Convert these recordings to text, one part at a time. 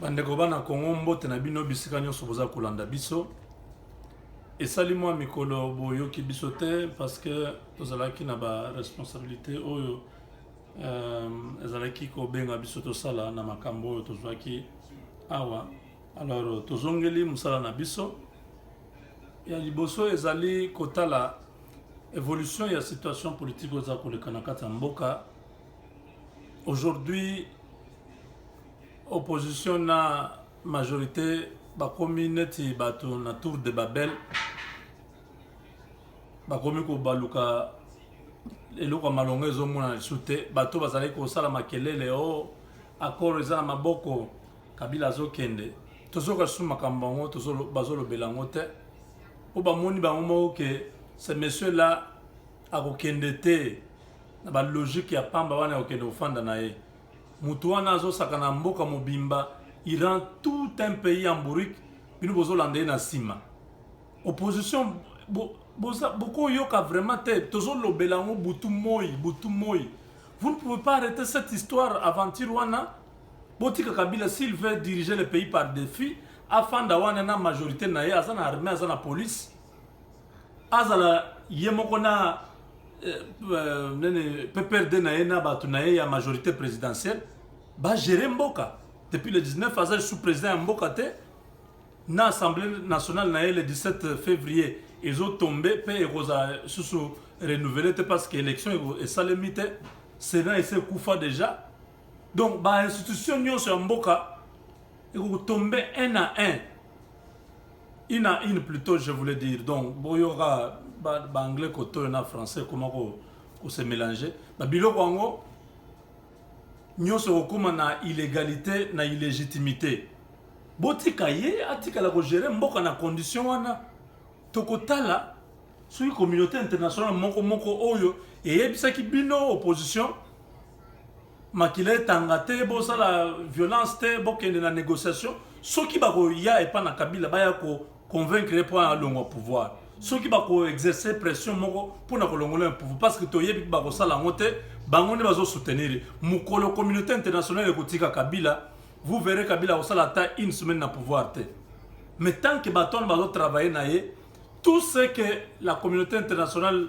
Bandeko bana Congo mbote na bino bisika nyonso boza kolanda biso. Esali mwa mikolo boyoki biso te parce que tozalaki na ba responsabilité oyo ezalaki ko benga biso tosala na makambo oyo tozwaki awa. Alors tozongeli musala na biso. Ya liboso ezali kotala évolution ya situation politique oza koleka na kati ya mboka. Aujourd'hui opposition na majorité bakomi neti bato na tour de Babel bakomi ko baluka eloko malongo ezomona lisute bato bazali kosala makelele o accord eza na maboko Kabila azokende tozoka su makambo ngo bazolobela ngo te o bamoni bango moko ke ce monsieur là akokende te na ba logique ya pamba wana okende ofanda na ye mutu wana azosaka na mboka mobimba il rend tout un pays en bourrique bino bozolanda ye na nsima opposition beaucoup yoka vraiment te tozolobela ngo butu moi vous ne pouvez pas arrêter cette histoire aventure wana botika Kabila s'il veut diriger le pays par défi afanda wana na majorité na ye aza na armée aza na police azala ye moko na PPRD na ye na batu na ye ya majorité présidentielle ba gérer mboka depuis le 19 aza sous président mboka te na assemblée nationale na ye le 17 février ils ont tombé pe eroza sous renouvelé parce que élection est salemite Sénat essaie kufa déjà donc ba institution nyonso ya mboka eko tomber un à un une à une plutôt je voulais dire donc boyora ba anglais koto na français comment ko se mélanger ba biloko ngo nyonso okuma na illégalité na illégitimité botika ye atika la ko gérer mboka na condition wana tokotala sur la communauté internationale moko oyo eyebisaki bino opposition makile tangate bosa la violence te bokende na négociation soki bako ya epa na Kabila baya ko convaincre pour alongo pouvoir soki bako exercer pression moko pour na kolongola pouvoir parce que toyebi bako sala ngote bango ne bazo soutenir mukolo communauté internationale ekotika Kabila vous verrez Kabila osala ta une semaine na pouvoir te mais tant que baton bazo travailler na ye tout ce que la communauté internationale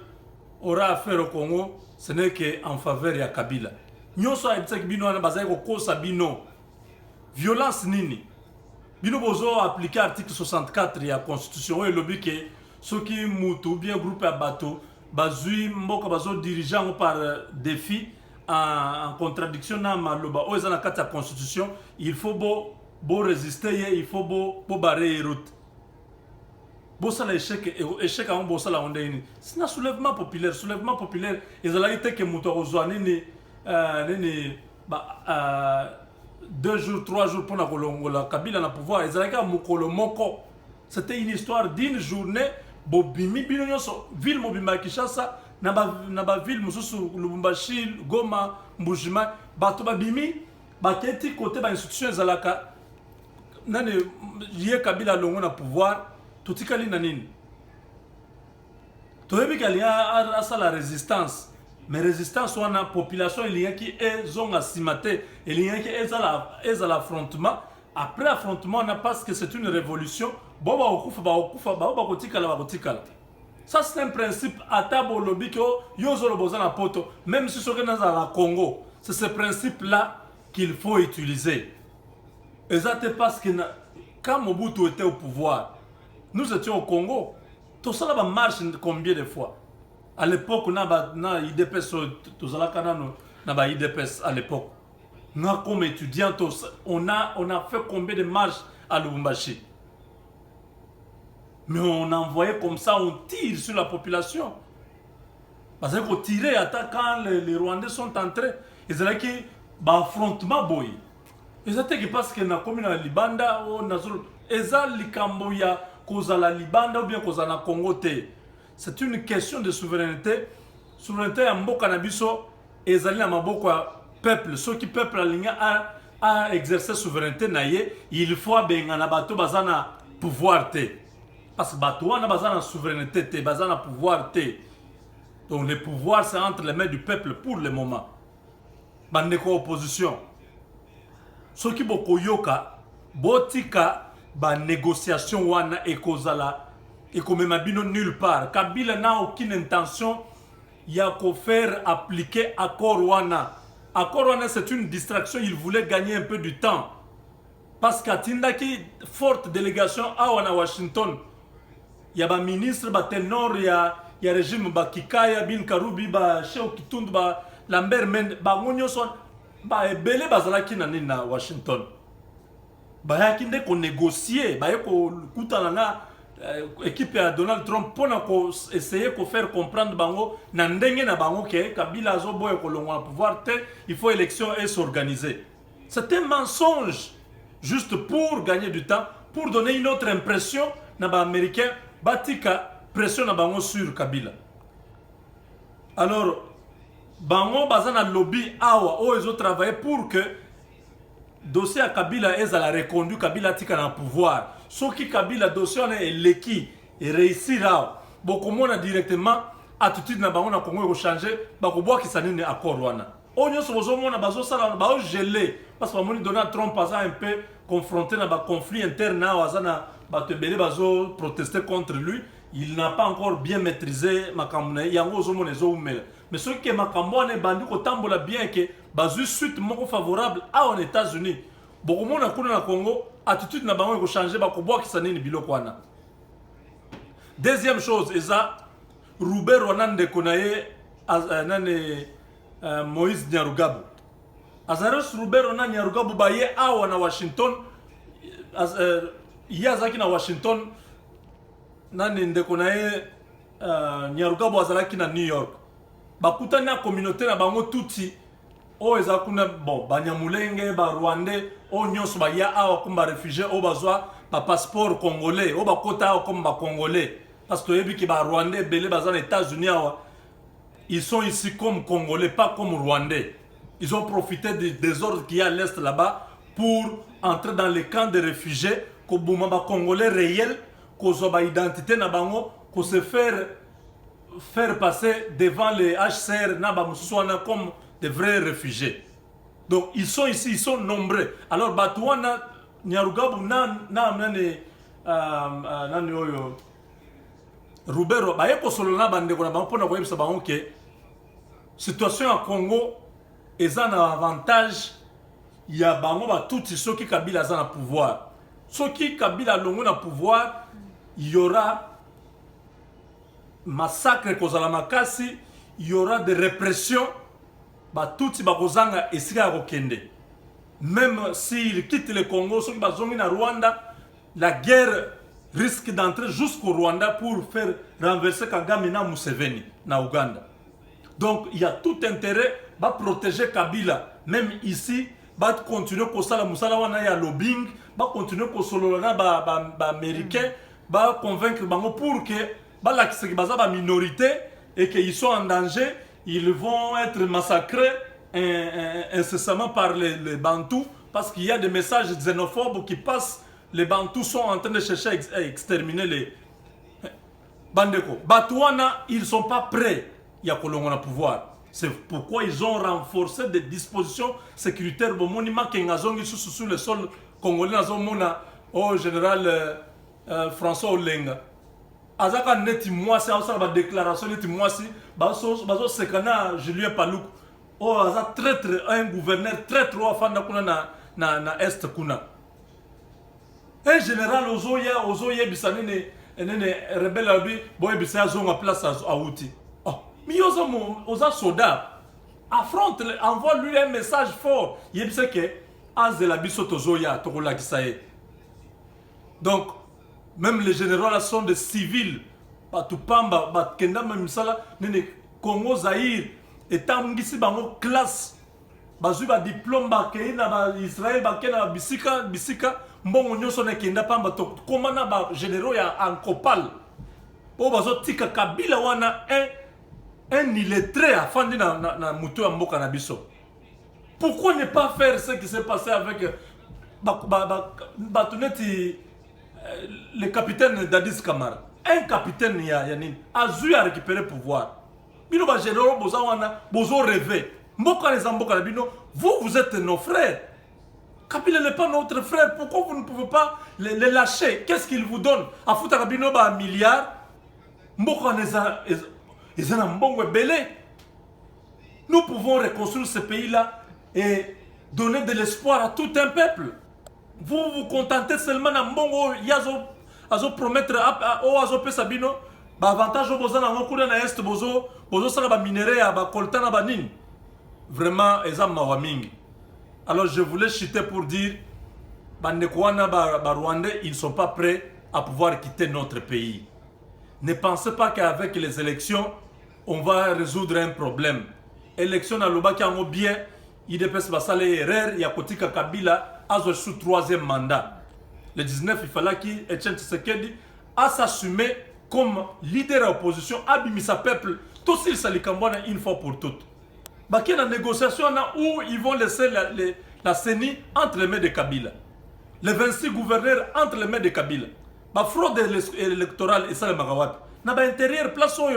aura à faire au Congo, ce n'est qu'en faveur de Kabila. Nous sommes bino na bazai ko kosa bino violence nini. Bino bozo appliquer article 64 de la constitution et lobby que ceux qui mutu bien groupe à bateau bazui mboka bazo dirigeant par défi en contradiction na maloba o ezana kata constitution, il faut beau résister, il faut beau barrer route. Bossa l'échec à un bossa la ondé c'est un soulèvement populaire ils ont été que muto ozwani ni 2 jours 3 jours pour la Kabila na pouvoir ils ont été mukolo moko c'était une histoire d'une journée bobimi bino nyonso ville mobimba Kinshasa na ba ville mususu Lubumbashi Goma Mbujima bato babimi baketi côté ba institution ezalaka nani lié Kabila longo na pouvoir totikali na nini toyebi kali asa la résistance mais résistance wana population eliaki ezonga simate eliaki ezala affrontement après affrontement na parce que c'est une révolution boba okufa ba kotikala ça c'est un principe atabo lobby que yozolo bozana poto même si soki na la Congo c'est ce principe là qu'il faut utiliser exactement parce que quand Mobutu était au pouvoir nous étions au Congo. Tout ça va marcher combien de fois? À l'époque, on a IDPS, na IDPS à l'époque. Nous, comme étudiants, on a fait combien de marches à Lubumbashi? Mais on envoyait comme ça, on tire sur la population. Parce qu'on tirait quand les Rwandais sont entrés. Ils avaient qui affrontement boy. Ils étaient qui parce que na comme na Libanda ou na Zulu. Ezal likamboya cause la Libanda ou bien cause na Congo te. C'est une question de souveraineté. Souveraineté en mboka na biso ezali na maboko peuple. Ceux qui peuple aligné a exercer souveraineté na ye, il faut benga na bato bazana pouvoir te. Parce que bato wana bazana souveraineté te, bazana pouvoir te. Donc le pouvoir c'est entre les mains du peuple pour le moment. Bandeko opposition. Ceux qui boko yoka botika ba négociation wana ekozala ekomema bino nulle part. Kabila n'a aucune intention ya ko faire appliquer accord wana. Accord wana c'est une distraction, il voulait gagner un peu du temps. Parce qu'atindaki forte délégation à Washington. Il y a ba ministre ba tenor ya régime ba Kikaya bin Karubi ba Cheo Kitundu ba Lambert Mende ba ngonyo son ba ebele bazalaki na Washington. Ba yakinde ko négocier ba ko kutana na équipe ya Donald Trump pour essayer de faire comprendre bango na ndenge na bango ke Kabila zo boye ko longwa pouvoir te, il faut élection et s'organiser. C'est un mensonge juste pour gagner du temps, pour donner une autre impression na ba américain batika pression na bango sur Kabila. Alors bango bazana lobby awa o ils ont travaillé pour que dossier à Kabila est à la reconduit Kabila tika na pouvoir. Ce qui Kabila dossier est l'équipe et réussir là. Beaucoup moins directement attitude na bango na Congo changer ba ko bois qui s'anine accord wana. Onyo sozo mona bazo sala ba gelé parce que moni Donald Trump pas un peu confronté na ba conflit interne na wazana ba tebele bazo protester contre lui. Il n'a pas encore bien maîtrisé makambo yango zo mona zo umela. Mais ce qui makambo ne bandi ko tambola bien que bazu suite moko favorable à aux États-Unis. Beaucoup mona kuna na Congo attitude na bango ko changer ba ko bois qui s'anine biloko wana. Deuxième chose, eza Robert Wanande konaye nane Moïse Nyarugabo. Azaros Robert Wanande Nyarugabo baye awa na Washington. Yazaki na Washington nane ndekonaye Nyarugabo azalaki na New York. Bakutana na communauté na bango tuti o eza kuna bon banyamulenge ba Rwandais o nyonso ba ya awa comme ba réfugiés o bazwa ba passeport congolais o ba kota comme ba congolais. Parce que les Rwandais, les États-Unis, ils sont ici comme Congolais, pas comme Rwandais. Ils ont profité des désordres qu'il y a à l'Est là-bas pour entrer dans les camps de réfugiés, qu'on les Congolais réels, qu'on ait une identité, qu'on se faire passer devant les HCR comme des vrais réfugiés. Donc ils sont ici, ils sont nombreux. Alors, Batouana, Nyarugabo, Roubero, baye ko solo na bande ko na bango pona ko yebisa bango ke situation à Congo eza na avantage ya bango ba tout soki Kabila za na pouvoir. Soki Kabila longo na pouvoir, il y aura massacre kozala makasi, il y aura des répressions ba tout ba kozanga esika ko kende. Même s'il quitte le Congo, soki ba zongi na Rwanda, la guerre risque d'entrer jusqu'au Rwanda pour faire renverser Kagame na Museveni na Ouganda. Donc il y a tout intérêt à protéger Kabila. Même ici, va continuer à faire musala wana ya lobbying, va continuer à sololana ba américain, va convaincre bango pour que la ba minorité et qu'ils sont en danger, ils vont être massacrés incessamment par les Bantous parce qu'il y a des messages xénophobes qui passent. Les Bantous sont en train de chercher à exterminer les Bandeko. Batouana, ils ne sont pas prêts. Il y a le pouvoir. C'est pourquoi ils ont renforcé des dispositions sécuritaires. Au monument Kengazongi sur le sol congolais, au général François Olenga. Azaka neti mwasi, a une déclaration neti mwasi, bazo sekana Julien Palouk. Oh, aza traître, un gouverneur traître au afanda kuna na est kuna. Un général ozoye bisanene nene rebelle abi boye bisaya zonga place à outi. Oh, mais oza soldat affronte, envoie lui un message fort. Il sait que azela biso tozoya tokola kisaye. Donc même les généraux là sont des civils. Batupamba batkenda misala nene Congo Zaïre et tamngisi bango classe bazui ba diplôme ba keina ba Israël ba kena bisika mbongo nyoso na kenda pamba to komana ba généraux ya ankopal po bazo tika Kabila wana un illettré afandi na mutu ya mboka na biso. Pourquoi ne pas faire ce qui s'est passé avec Batuneti le capitaine Dadis Kamara? Un capitaine Yanin a dû récupérer le pouvoir. Bino ba généraux boza wana bozo rêver. Mboka les mboka na bino, vous êtes nos frères. Kabila n'est pas notre frère. Pourquoi vous ne pouvez pas les lâcher? Qu'est-ce qu'ils vous donnent? A foutre Kabino ba un milliard. Mboko ezana mbongo belé. Nous pouvons reconstruire ce pays-là et donner de l'espoir à tout un peuple. Vous vous contentez seulement de mbongo yazo promettre o azo pesa bino ba avantage au bozana ngokuna na est bozo sala ba minerai ba coltan na ba nini. Vraiment ezam mawamingi. Alors je voulais chuter pour dire, Bandekouana, Rwandais, ils ne sont pas prêts à pouvoir quitter notre pays. Ne pensez pas qu'avec les élections, on va résoudre un problème. Élection à Loba qui a bien, il dépêche de faire les erreurs, il y a Kotika Kabila, à son troisième mandat. Le 19, il fallait qu'Etienne Tshisekedi a s'assumer comme leader de l'opposition, abimisa peuple, tout s'il s'alikambouana une fois pour toutes. Il y a une négociation où ils vont laisser la CENI entre les mains de Kabila. Les 26 gouverneurs entre les mains de Kabila. La fraude électorale et ça, le Magawat. Dans l'intérieur, place où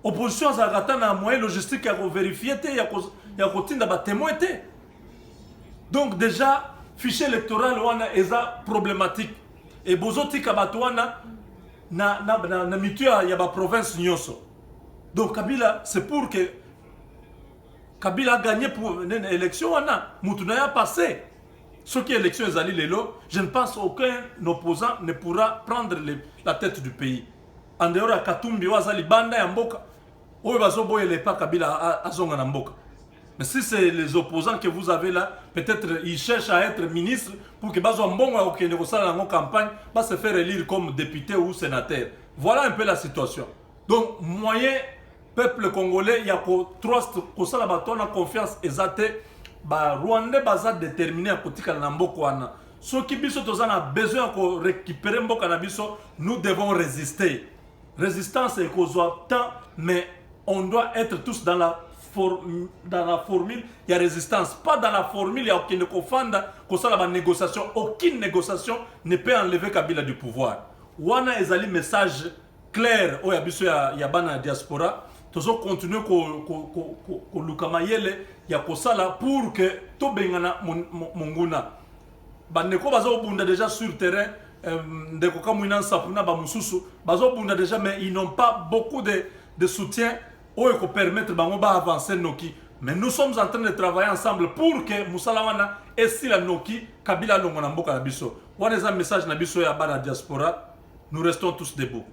l'opposition a un moyen logistique à vérifier, il y a un témoin. Donc déjà, fichier électoral est problématique. Et Bozoti Kabatouana, na mitua, il y a une province Nyoso. Donc Kabila, c'est pour que Kabila a gagné pour une élection, Moutouna a passé. Ce qui est l'élection est allé l'élo, je ne pense qu'aucun opposant ne pourra prendre la tête du pays. En dehors de Katumbi, Wazali Banda et Mboka, Oyebazobo et pas Kabila à Zonga Mboka. Mais si c'est les opposants que vous avez là, peut-être ils cherchent à être ministres pour que Bazo Mbonga ou qu'il ne dans campagne va se faire élire comme député ou sénateur. Voilà un peu la situation. Donc, moyen peuple congolais, il y a trust, qu'on a confiance exacte, Rwandais baza déterminé à côté de Namboko wana. Ceux qui ont besoin de récupérer Mboka Nabiso, nous devons résister. Résistance est cause temps, mais on doit être tous dans la formule, il y a résistance. Pas dans la formule, il n'y a aucune négociation. Aucune négociation ne peut enlever Kabila du pouvoir. Wana ezali message clair au yabiso ya bana diaspora. Toujours continuer ko lukamayele ya kosala pour que to bengana monguna. Bandeko bazo bunda déjà sur terrain ndeko kamwina sapuna ba mususu bazo bunda déjà, mais ils n'ont pas beaucoup de soutien ou ko permettre bango ba avancer noki. Mais nous sommes en train de travailler ensemble pour que Musalawana et Sila Noki Kabila longo na mboka na biso. Wana za message na biso ya bana diaspora, nous restons tous debout.